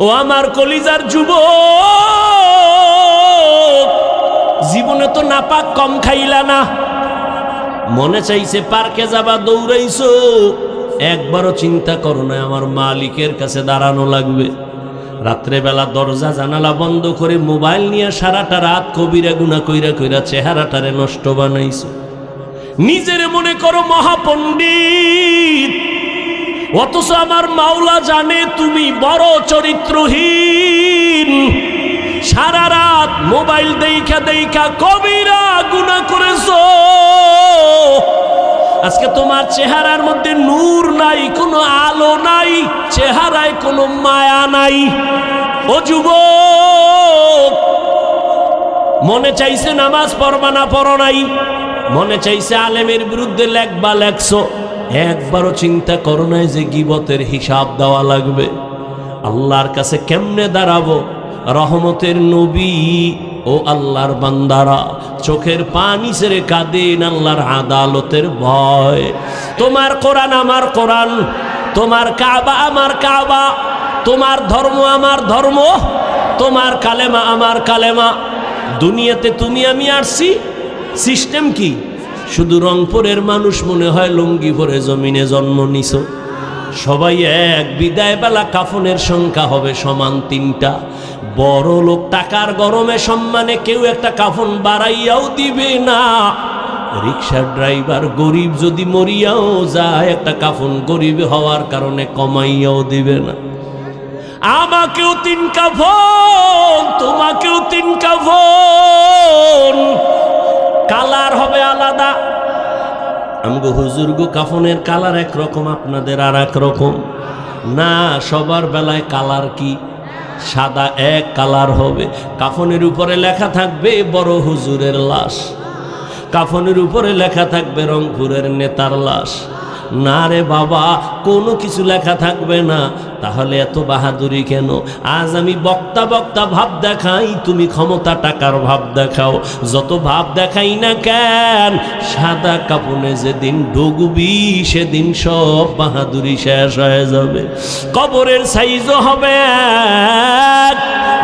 ও আমার কলিজার যুবক, জীবনে তো নাপাক কম খাইলা না, মনে চাইছে পার্কে যাবা, দৌড়াইছো, একবারও চিন্তা করো না আমার মালিকের কাছে দাঁড়ানো লাগবে। রাত্রেবেলা দরজা জানালা বন্ধ করে মোবাইল নিয়ে সারাটা রাত কবিরা গুনাহ কইরা কইরা চেহারাটারে নষ্ট বানাইছো। নিজের মনে করো মহাপণ্ডিত, অথচ আমার মাওলা জানে তুমি বড় চরিত্রহীন। সারা রাত মোবাইল দেখা দেখা কবিরা গুনাহ করেছো। আজকে তোমার চেহারার মধ্যে নূর নাই, কোনো আলো নাই, চেহারায় কোনো মায়া নাই। ও যুবক, মনে চাইছে নামাজ পড়বা না, পড়ো নাই। মনে চাইছে আলেমের বিরুদ্ধে লেখবা, লেখছো, একবারও চিন্তা করো নাই যে গীবতের হিসাব দেওয়া লাগবে। আল্লাহর কাছে কেমনে দাঁড়াবো? রহমতের নবী ও আল্লাহর বান্দারা চোখের পানি ছেড়ে কাঁদেন আল্লাহর আদালতের ভয়। তোমার কোরআন আমার কোরআন, তোমার কাবা আমার কাবা, তোমার ধর্ম আমার ধর্ম, তোমার কালেমা আমার কালেমা। দুনিয়াতে তুমি আমি আসছি, সিস্টেম কি? শুধু রংপুরের মানুষ মনে হয় লুঙ্গি পরে জমিনে জন্ম নিছো। সবাই এক, বিদায় বেলা কাফনের সংখ্যা হবে সমান 3টা। বড় লোক টাকার গরমে সম্মানে কেউ একটা কাফন বাড়াইয়াও দিবে না। রিক্সার ড্রাইভার গরিব যদি মরিয়াও যায়, একটা কাফন গরিব হওয়ার কারণে কমাইয়াও দিবে না। আমাকেও 3 কাফন, তোমাকেও 3 কাফন, কালার হবে আলাদা। আমগো হুজুরগো কাফনের কালার একরকম, আপনাদের আর এক রকম না। সবার বেলায় কালার কি? সাদা এক কালার হবে। কাফনের উপরে লেখা থাকবে বড় হুজুরের লাশ, কাফনের উপরে লেখা থাকবে রংপুরের নেতার লাশ। না রে বাবা, কোনো কিছু লেখা থাকবে না। তাহলে এত বাহাদুরি কেন? আজ আমি বক্তা বক্তা ভাব দেখাই, তুমি ক্ষমতা টাকার ভাব দেখাও। যত ভাব দেখাই না কেন, সাদা কাপনে যেদিন ঢুকবি সেদিন সব বাহাদুরি শেষ হয়ে যাবে। কবরের সাইজও হবে এক,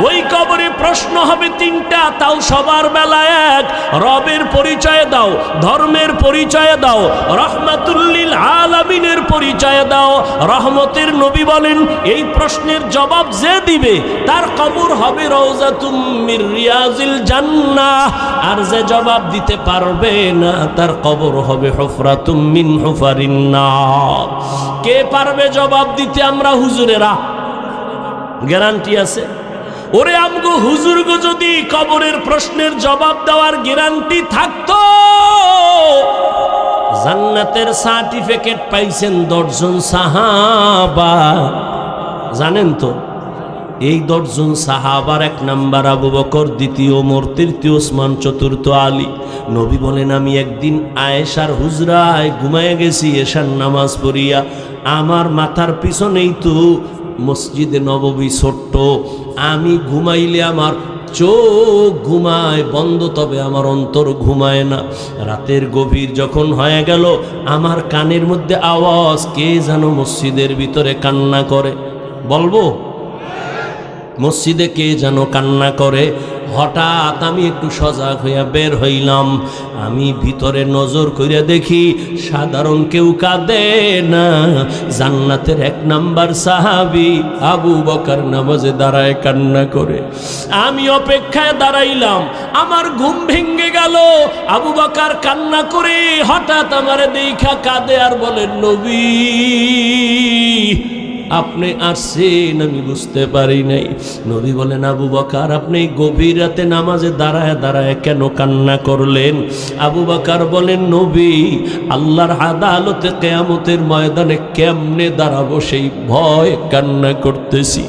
ওই কবরে প্রশ্ন হবে 3টা, তাও সবার বেলা এক। রবের পরিচয় দাও, ধর্মের পরিচয় দাও, রহমাতুল্লিল আলামিনের পরিচয় দাও। রহমতের নবী বলেন, এই প্রশ্নের জবাব যে দিবে তার কবর হবে রওজাতুম মির রিয়াজিল জান্নাহ, আর যে জবাব দিতে পারবে না তার কবর হবে হুফরাতুম মিন হুফারিন নার। কে পারবে জবাব দিতে? আমরা হুজুরেরা। গ্যারান্টি আছে? ওরে আমগো হুজুরগো যদি কবরের প্রশ্নের জবাব দেওয়ার গ্যারান্টি থাকতো, জান্নাতের সার্টিফিকেট পাইছেন 10 জন সাহাবা। জানেন তো এই 10 জন সাহাবার 1 নাম্বার আবু বকর, 2 ওমর, 3 ওসমান, 4 আলী। নবী বলেন, আমি একদিন আয়েশার হুজরায় ঘুমায় গেছি এশার নামাজ পড়িয়া। আমার মাথার পিছনেই তো মসজিদে নববী ছোট্ট। আমি ঘুমাইলে আমার চোখ ঘুমায় বন্ধ, তবে আমার অন্তর ঘুমায় না। রাতের গভীর যখন হয়ে গেল, আমার কানের মধ্যে আওয়াজ, কে যেন মসজিদের ভিতরে কান্না করে। বলবো? মসজিদে কে যেন কান্না করে। হঠাৎ আমি একটু সজাগ হইয়া বের হইলাম। আমি ভিতরে নজর কইরা দেখি সাধারণ কেউ কাঁদে না, জান্নাতের 1 নাম্বার সাহাবী আবু বকর নামাজে দাঁড়ায় কান্না করে। আমি অপেক্ষায় দাঁড়াইলাম, আমার ঘুম ভেঙে গেল। আবু বকর কান্না করে হঠাৎ আমারে দেখা কাঁদে আর বলেন, নবী আপনি আসছেন, আমি বুঝতে পারি নাই। নবী বলেন, আবু বকর আপনি গভীর রাতে নামাজে দাঁড়ায় দাঁড়ায় কেন কান্না করলেন? আবু বকর বলেন, নবী আল্লাহর আদালতে কিয়ামতের ময়দানে কেমনে দাঁড়াবো সেই ভয় কান্না করতেছি।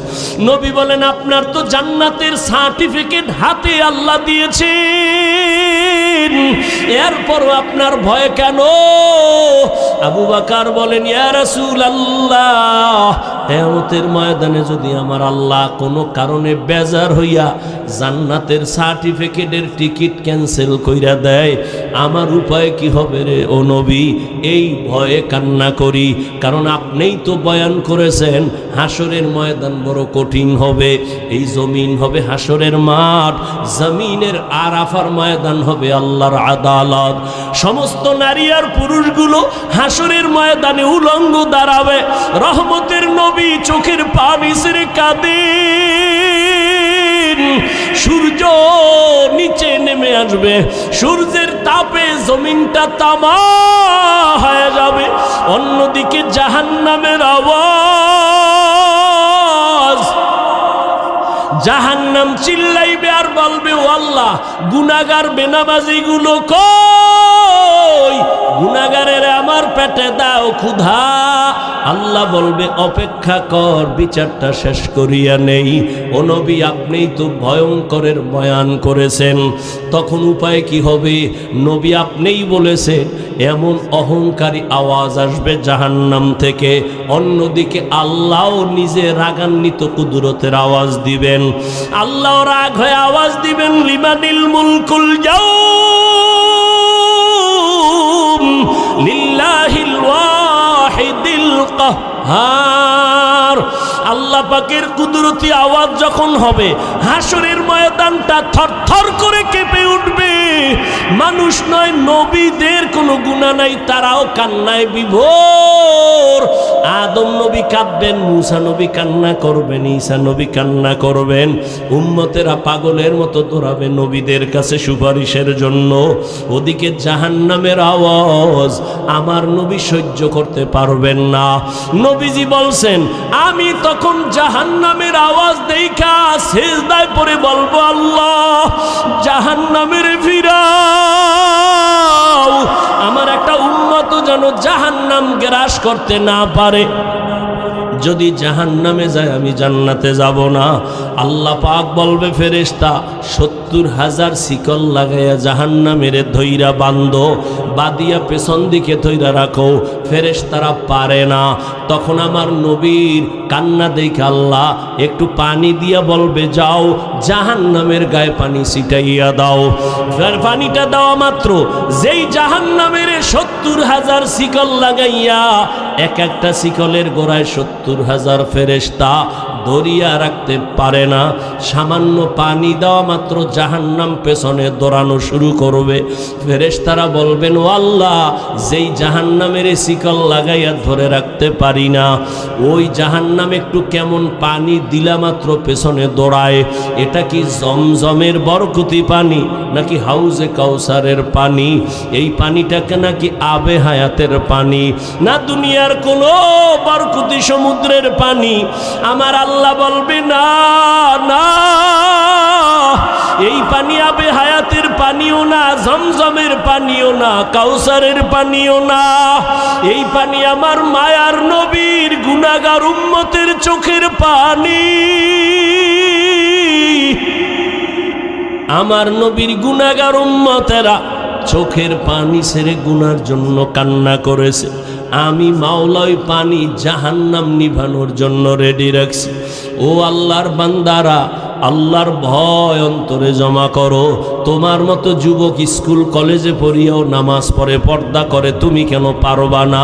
নবী বলেন, আপনার তো জান্নাতের সার্টিফিকেট হাতে আল্লাহ দিয়েছেন, এরপরও আপনার ভয় কেন? আবু বকর বলেন, ইয়া রাসূলুল্লাহ কিয়ামতের ময়দানে যদি আমার আল্লাহ কোনো কারণে বেজার হইয়া জান্নাতের সার্টিফিকেটের টিকিট ক্যান্সেল কইরা দেয়, আমার উপায় কি হবে রে ও নবী? এই ভয়ে কান্না করি, কারণ আপনিই তো বয়ান করেছেন হাসরের ময়দান বড় কঠিন হবে। এই জমিন হবে হাসরের মাঠ, জমিনের আরাফার ময়দান হবে আল্লাহর আদালত। সমস্ত নারী আর পুরুষগুলো হাসরের ময়দানে উলঙ্গ দাঁড়াবে। রহমতের নবী চোখের পানি ছেড়ে কাঁদেন। সূর্য নিচে নেমে আসবে, সূর্যের তাপে জমিনটা তামা হয়ে যাবে। অন্যদিকে জাহান্নামের আওয়াজ, জাহান্নাম চিল্লাইবে আর বলবে, ও আল্লাহ, গুনাহগার বেনামাজিগুলো কই? গুনাহগারের আমার পেটে দাও ক্ষুধা। আল্লাহ বলবে, অপেক্ষা কর, বিচারটা শেষ করিয়া নেই। ও নবী, আপনিই তো ভয়ঙ্করের বয়ান করেছেন, তখন উপায় কি হবে? নবী আপনিই বলেছেন এমন অহংকারী আওয়াজ আসবে জাহান্নাম থেকে। অন্যদিকে আল্লাহ নিজে রাগান্বিত কুদরতের আওয়াজ দিবেন। আল্লাহ রাগ হয়ে আওয়াজ দিবেন, লিমানিল মুলকুল ইয়াউম লিল্লাহিল ওয়াহিদিল কাহ্হার। আল্লাহ পাকের কুদরতি আওয়াজ যখন হবে, হাসরের ময়দানটা থরথর করে কেঁপে উঠবে। মানুষ নয়, নবীদের কোনো গুনাহ নাই, তারাও কান্নায় বিভোর। আদম নবী কাঁদবেন, মুসা নবী কান্না করবেন, ঈসা নবী কান্না করবেন। উম্মতেরা পাগলের মতো দৌড়াবে নবীদের কাছে সুপারিশের জন্য। ওদিকে জাহান্নামের আওয়াজ আমার নবী সহ্য করতে পারবেন না। নবীজি বলছেন, আমি তখন জাহান্নামের আওয়াজ দেখা সিজদায় পড়ে বলবো, আল্লাহ, জাহান্নামের ফিরাও, আমার একটা উম্মত যেন জাহান্নাম গ্রাস করতে না পারে। যদি জাহান্নামে যায় আমি জান্নাতে যাব না। আল্লাহ পাক বলবে, ফেরেশতা 70,000 শিকল লাগাইয়া জাহান্নামের ধইরা বান্ধো, বাদিয়া পেছন দিকে ধইরা রাখো। ফেরেশতারা পারে না। তখন আমার নবীর কান্না দেখে আল্লাহ একটু পানি দিয়া বলবে, যাও জাহান্নামের গায়ে পানি ছিটাইয়া দাও। পানিটা দেওয়া মাত্র যেই জাহান্নামের 70,000 শিকল লাগাইয়া, এক একটা শিকলের গোড়ায় 70,000 ফেরেশতা ধরিয়া রাখতে পারে না। সামান্য পানি দেওয়া মাত্র জাহান্নাম পেছনে দৌড়ানো শুরু করবে। ফেরেশতারা বলবেন, ও আল্লাহ, যেই জাহান্নামের শিকল লাগাইয়া ধরে রাখতে পারি না, ওই জাহান্নাম একটু কেমন পানি দিলা মাত্র পেছনে দৌড়ায়। এটা কি জমজমের বরকতি পানি নাকি হাউজে কাউসারের পানি? এই পানিটাকে নাকি আবে হায়াতের পানি, না দুনিয়ার কোনো বরকতি সমুদ্রের পানি? আমার আল্লাহ বলবে, না না, এই পানি আবে হায়াতের পানিও না, জমজমের পানিও না, কাউসারের পানিও না। এই পানি আমার মায়ার নবীর গুনাহগার উম্মতের চোখের পানি। আমার নবীর গুনাহগার উম্মতেরা চোখের পানি ছেড়ে গুনার জন্য কান্না করেছে। আমি মাওলাই পানি জাহান্নাম নিভানোর জন্য রেডি রাখছি। ও আল্লাহর বান্দারা, আল্লাহর ভয় অন্তরে জমা করো। তোমার মতো যুবক স্কুল কলেজে পড়িয়াও নামাজ পড়ে, পর্দা করে, তুমি কেন পারবা না?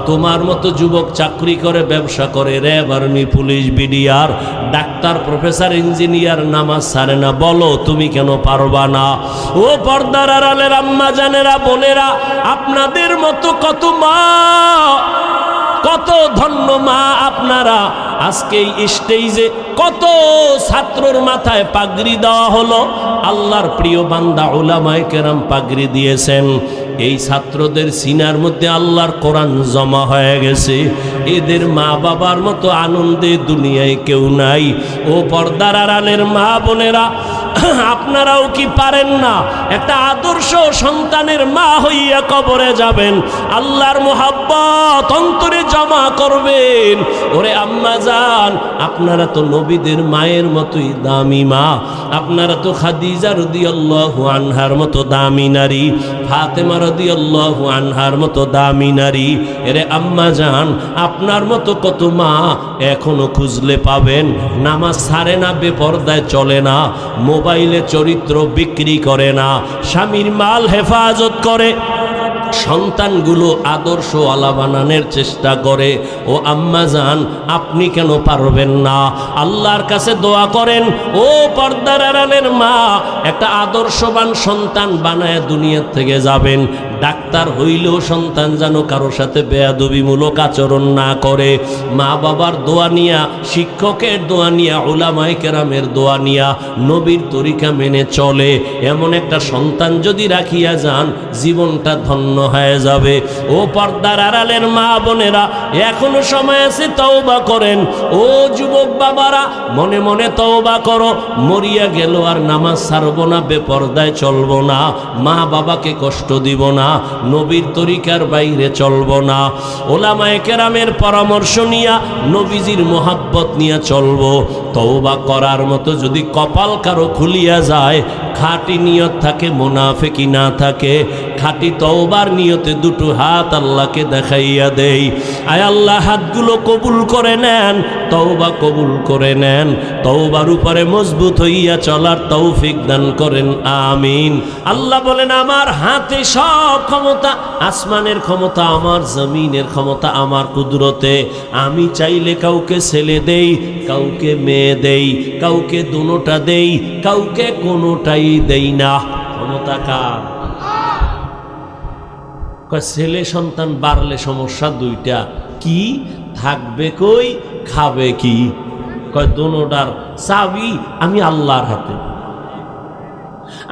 তোমার মতো যুবক চাকরি করে, ব্যবসা করে, RAB, army, police, BDR, doctor, professor, engineer, নামাজ ছাড়ে না, বলো তুমি কেন পারবা না? ও পর্দার আড়ালের আম্মা জানেরা, বোনেরা, আপনাদের মতো কত মা, কত ধন্য মা আপনারা। আজকে এই স্টেজে কত ছাত্রর মাথায় পাগড়ি দেওয়া হলো। আল্লাহর প্রিয় বান্দা উলামায়ে কেরাম পাগড়ি দিয়েছেন। এই ছাত্রদের সিনার মধ্যে আল্লাহর কোরআন জমা হয়ে গেছে। এদের মা বাবার মতো আনন্দে দুনিয়ায় কেউ নাই। ও পর্দার আড়ালের মা বোনেরা, আপনারাও কি পারেন না একটা আদর্শ সন্তানের মা হইয়া কবরে যাবেন, আল্লাহর মুহাব্বত অন্তরে জমা করবেন? ওরে আম্মা জান, আপনারা তো নবীদের মায়ের মতোই দামি মা। আপনারা তো খাদিজা রাদিয়াল্লাহু আনহার মতো দামি নারী, ফাতেমা রাদিয়াল্লাহু আনহার মতো দামি নারী। এরে আম্মা জান, আপনার মতো কত মা এখনো খুঁজলে পাবেন। নামাজ ছাড়ে না, বেপরদায় চলে না, মোবাইলে চরিত্র বিক্রি করে না, স্বামীর মাল হেফাজত করে, সন্তানগুলো আদর্শওয়ালা বানানোর চেষ্টা করে। ও আম্মা জান, আপনি কেন পারবেন না? আল্লাহর কাছে দোয়া করেন, ও পর্দার আড়ালের মা, একটা আদর্শবান সন্তান বানায় দুনিয়ার থেকে যাবেন। ডাক্তার হইলেও সন্তান যেন কারোর সাথে বেয়াদবিমূলক আচরণ না করে। মা বাবার দোয়া নিয়া, শিক্ষকের দোয়া নিয়া, উলামায়ে কেরামের দোয়া নিয়া, নবীর তরিকা মেনে চলে এমন একটা সন্তান যদি রাখিয়া যান, জীবনটা ধন্য হয়ে যাবে। ও পর্দার আড়ালের মা বোনেরা, এখনো সময় আছে, তওবা করেন। ও যুবক বাবারা, মনে মনে তওবা করো। মরিয়া গেল আর নামাজ ছাড়বো না, বেপরদায় চলবো না, মা বাবাকে কষ্ট দিব না, নবীর তরিকার বাইরে চলবো না, ওলামায়ে কেরামের পরামর্শ নিয়া, নবীজির মোহাব্বত নিয়ে চলবো। তওবা করার মতো যদি কপাল কারো খুলিয়া যায়, খাঁটি নিয়ত থাকে, মুনাফিকি না থাকে, খাঁটি তওবার নিয়তে দুটো হাত আল্লাহকে দেখাইয়া দেই। আয় আল্লাহ, হাতগুলো কবুল করে নেন, তওবা কবুল করে নেন, তওবার উপরে মজবুত হইয়া চলার তৌফিক দান করেন, আমিন। আল্লাহ বলেন, আমার হাতে সব ক্ষমতা, আসমানের ক্ষমতা আমার, জমিনের ক্ষমতা আমার কুদরতে। আমি চাইলে কাউকে ছেলে দেই, কাউকে মেয়ে দেই, কাউকে দুটোটা দেই, কাউকে কোনোটাই দেই না। ক্ষমতা কার? ছেলে সন্তান বাড়লে সমস্যা দুইটা, কি থাকবে কই, খাবে কি? কয় দুটোটার চাবি আমি আল্লাহর হাতে।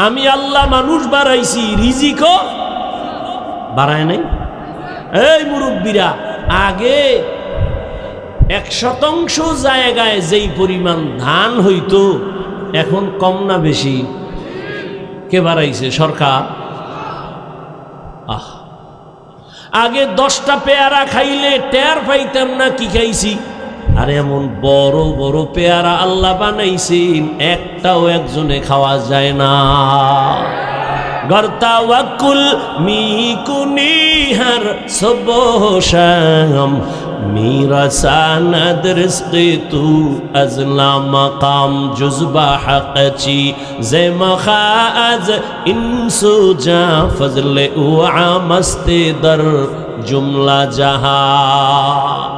আমি আল্লাহ মানুষ বাড়াইছি, রিজিকও বাড়ায় নাই। এই মুরব্বীরা, আগে 1% জায়গায় যেই পরিমাণ ধান হইতো, এখন কম না বেশি? কে বাড়াইছে? সরকার। আগে 10টা পেয়ারা খাইলে টের পাইতাম না কি খাইছি, আর এমন বড় বড় পেয়ারা আল্লাহ বানাইছেন, একটাও একজনে খাওয়া যায় না। গর্তাওয়াকুল মিকুনি হর সুবহ শাম, میرا ساند رزق تو از لا مقام جزبہ حق چی زی مخاز انسو جا فضل او عامست در جملہ جہاں।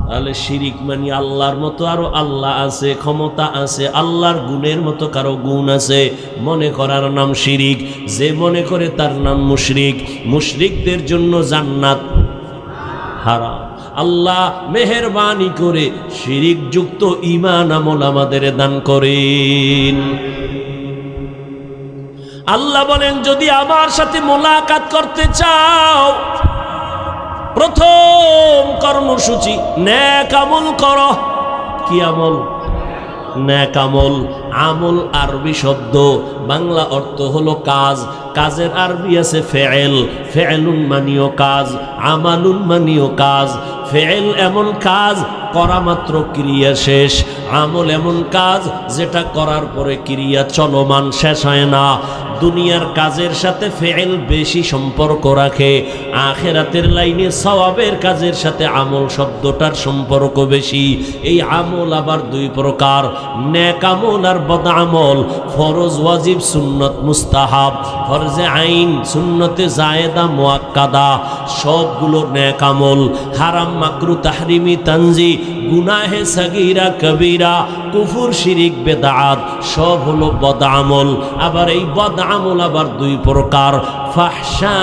তাহলে শিরিক মানে আল্লাহর মতো আরো আল্লাহ আছে, ক্ষমতা আছে, আল্লাহর গুণের মতো কারো গুণ আছে, মনে করার নাম শিরিক। যে মনে করে তার নাম মুশরিক। মুশরিকদের জন্য জান্নাত হারাম। আল্লাহ মেহেরবানি করে শিরিক যুক্ত ঈমান আমল আমাদের দান করেন। আল্লাহ বলেন, যদি আমার সাথে মোলাকাত করতে চাও, প্রথম কর্মসূচি নেক আমল করো। কি আমল? নেক আমল। আমল আরবি শব্দ, বাংলা অর্থ হলো কাজ। কাজের আরবি আছে ফেয়েল, ফেয়েলুন মানিও কাজ, আমালুন মানিও কাজ। ফেয়েল এমন কাজ করা মাত্র ক্রিয়া শেষ, আমল এমন কাজ যেটা করার পরে ক্রিয়া চলমান, শেষ হয় না। দুনিয়ার কাজের সাথে ফেয়েল বেশি সম্পর্ক রাখে, আখিরাতের লাইনে সওয়াবের কাজের সাথে আমল শব্দটার সম্পর্ক বেশি। এই আমল আবার দুই প্রকার, নেক আমল আর বদ আমল। ফরজ ওয়াজিব, সুন্নত মুস্তাহাব, ফরজে আইন, সুন্নতে জায়েদা মুআক্কাদা, সবগুলো নেক আমল। হারাম মাকরু তাহরিমি তানজি, গুনাহে সাগীরা কবিরা, কুফর শিরিক বেদাত, সব হলো বদ আমল। আবার এই বদ আমল আবার দুই প্রকার, ফাহশা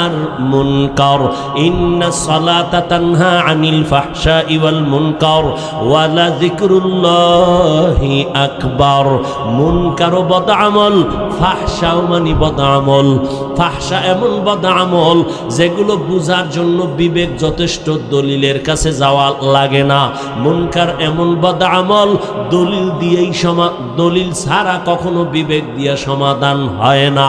আর মুনকার। ইন্নাস সালাতা তানহা আনিল ফাহশাই ওয়াল মুনকার ওয়া লাযিকরুল্লাহি আকবার। মুনকার বদ আমল, ফাহশাও মানে বদ আমল। ফাহশা এমন বদ আমল যেগুলো বুঝার জন্য বিবেক যথেষ্ট, দলিলের কাছে যাওয়া লাগে না। মুনকার এমন বদ আমল দলিল দিয়েই দলিল ছাড়া কখনো বিবেক দিয়ে সমাধান হয় না।